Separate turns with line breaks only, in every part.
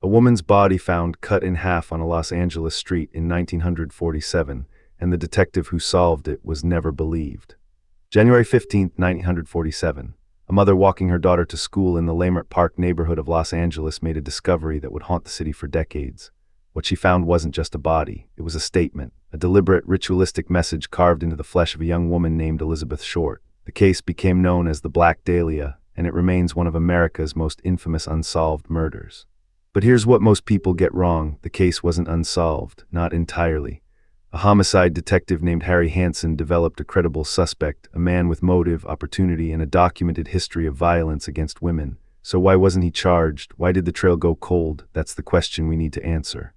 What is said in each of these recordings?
A woman's body found cut in half on a Los Angeles street in 1947, and the detective who solved it was never believed. January 15, 1947. A mother walking her daughter to school in the Lamert Park neighborhood of Los Angeles made a discovery that would haunt the city for decades. What she found wasn't just a body, it was a statement, a deliberate, ritualistic message carved into the flesh of a young woman named Elizabeth Short. The case became known as the Black Dahlia, and it remains one of America's most infamous unsolved murders. But here's what most people get wrong: the case wasn't unsolved, not entirely. A homicide detective named Harry Hansen developed a credible suspect, a man with motive, opportunity, and a documented history of violence against women. So why wasn't he charged? Why did the trail go cold? That's the question we need to answer.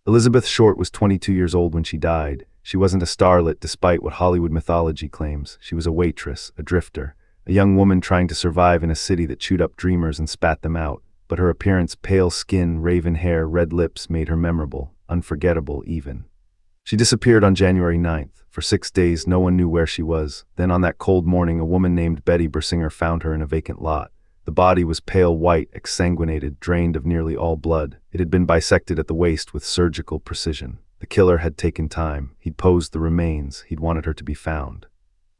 Elizabeth Short was 22 years old when she died. She wasn't a starlet despite what Hollywood mythology claims. She was a waitress, a drifter, a young woman trying to survive in a city that chewed up dreamers and spat them out. But her appearance, pale skin, raven hair, red lips, made her memorable, unforgettable even. She disappeared on January 9th. For 6 days, no one knew where she was. Then on that cold morning, a woman named Betty Bersinger found her in a vacant lot. The body was pale white, exsanguinated, drained of nearly all blood. It had been bisected at the waist with surgical precision. The killer had taken time. He'd posed the remains. He'd wanted her to be found.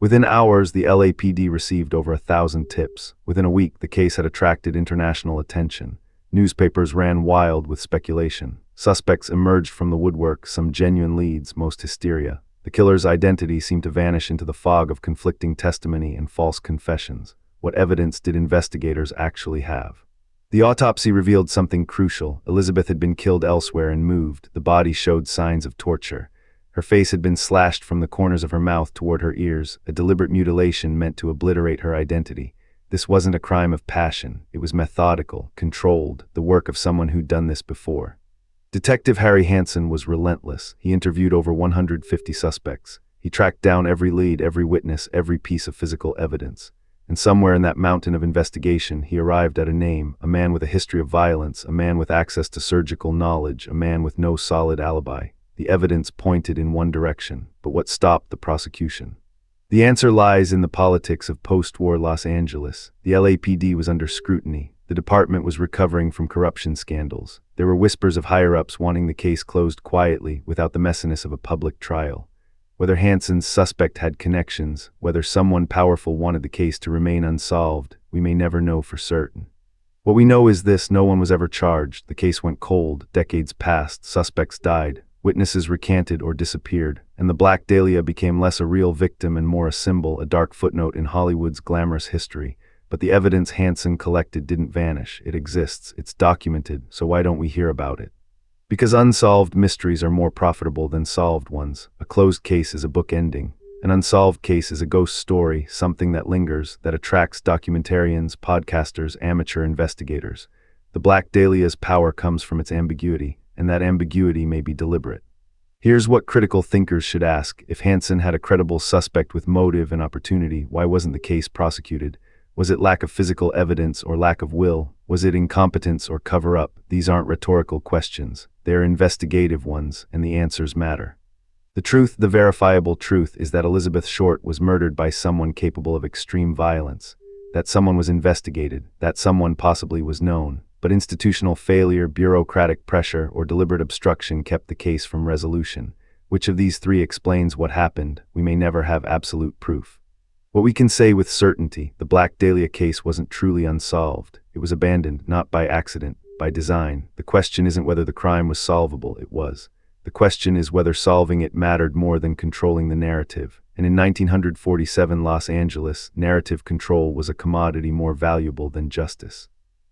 Within hours, the LAPD received over 1,000 tips. Within a week, the case had attracted international attention. Newspapers ran wild with speculation. Suspects emerged from the woodwork, some genuine leads, most hysteria. The killer's identity seemed to vanish into the fog of conflicting testimony and false confessions. What evidence did investigators actually have? The autopsy revealed something crucial. Elizabeth had been killed elsewhere and moved. The body showed signs of torture. Her face had been slashed from the corners of her mouth toward her ears, a deliberate mutilation meant to obliterate her identity. This wasn't a crime of passion. It was methodical, controlled, the work of someone who'd done this before. Detective Harry Hansen was relentless. He interviewed over 150 suspects. He tracked down every lead, every witness, every piece of physical evidence. And somewhere in that mountain of investigation, he arrived at a name, a man with a history of violence, a man with access to surgical knowledge, a man with no solid alibi. The evidence pointed in one direction, but what stopped the prosecution? The answer lies in the politics of post-war Los Angeles. The LAPD was under scrutiny. The department was recovering from corruption scandals. There were whispers of higher-ups wanting the case closed quietly, without the messiness of a public trial. Whether Hansen's suspect had connections, whether someone powerful wanted the case to remain unsolved, we may never know for certain. What we know is this: no one was ever charged. The case went cold. Decades passed. Suspects died. Witnesses recanted or disappeared, and the Black Dahlia became less a real victim and more a symbol, a dark footnote in Hollywood's glamorous history. But the evidence Hansen collected didn't vanish. It exists. It's documented. So why don't we hear about it? Because unsolved mysteries are more profitable than solved ones. A closed case is a book ending. An unsolved case is a ghost story, something that lingers, that attracts documentarians, podcasters, amateur investigators. The Black Dahlia's power comes from its ambiguity, and that ambiguity may be deliberate. Here's what critical thinkers should ask: if Hansen had a credible suspect with motive and opportunity, why wasn't the case prosecuted? Was it lack of physical evidence or lack of will? Was it incompetence or cover-up? These aren't rhetorical questions. They're investigative ones, and the answers matter. The truth, the verifiable truth, is that Elizabeth Short was murdered by someone capable of extreme violence. That someone was investigated. That someone possibly was known. But institutional failure, bureaucratic pressure, or deliberate obstruction kept the case from resolution. Which of these three explains what happened? We may never have absolute proof. What we can say with certainty: the Black Dahlia case wasn't truly unsolved. It was abandoned, not by accident, by design. The question isn't whether the crime was solvable, it was. The question is whether solving it mattered more than controlling the narrative. And in 1947 Los Angeles, narrative control was a commodity more valuable than justice.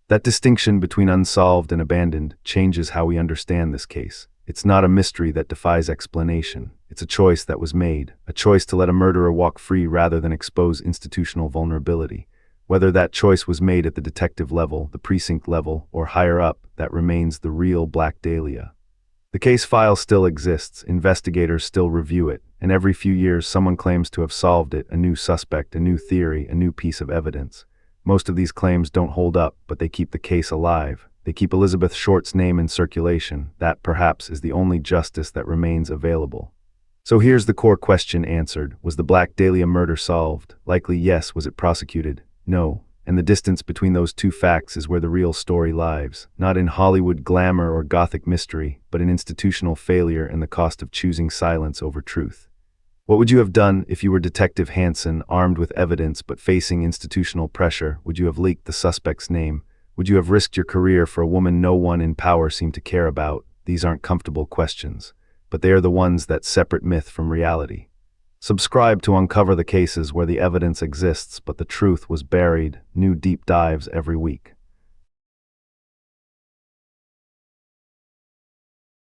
That distinction between unsolved and abandoned changes how we understand this case. It's not a mystery that defies explanation. It's a choice that was made, a choice to let a murderer walk free rather than expose institutional vulnerability. Whether that choice was made at the detective level, the precinct level, or higher up, that remains the real Black Dahlia. The case file still exists, investigators still review it, and every few years someone claims to have solved it: a new suspect, a new theory, a new piece of evidence. Most of these claims don't hold up, but they keep the case alive. They keep Elizabeth Short's name in circulation. That, perhaps, is the only justice that remains available. So here's the core question answered. Was the Black Dahlia murder solved? Likely yes. Was it prosecuted? No. And the distance between those two facts is where the real story lies, not in Hollywood glamour or gothic mystery, but in institutional failure and the cost of choosing silence over truth. What would you have done if you were Detective Hansen, armed with evidence but facing institutional pressure? Would you have leaked the suspect's name? Would you have risked your career for a woman no one in power seemed to care about? These aren't comfortable questions, but they are the ones that separate myth from reality. Subscribe to uncover the cases where the evidence exists but the truth was buried. New deep dives every week.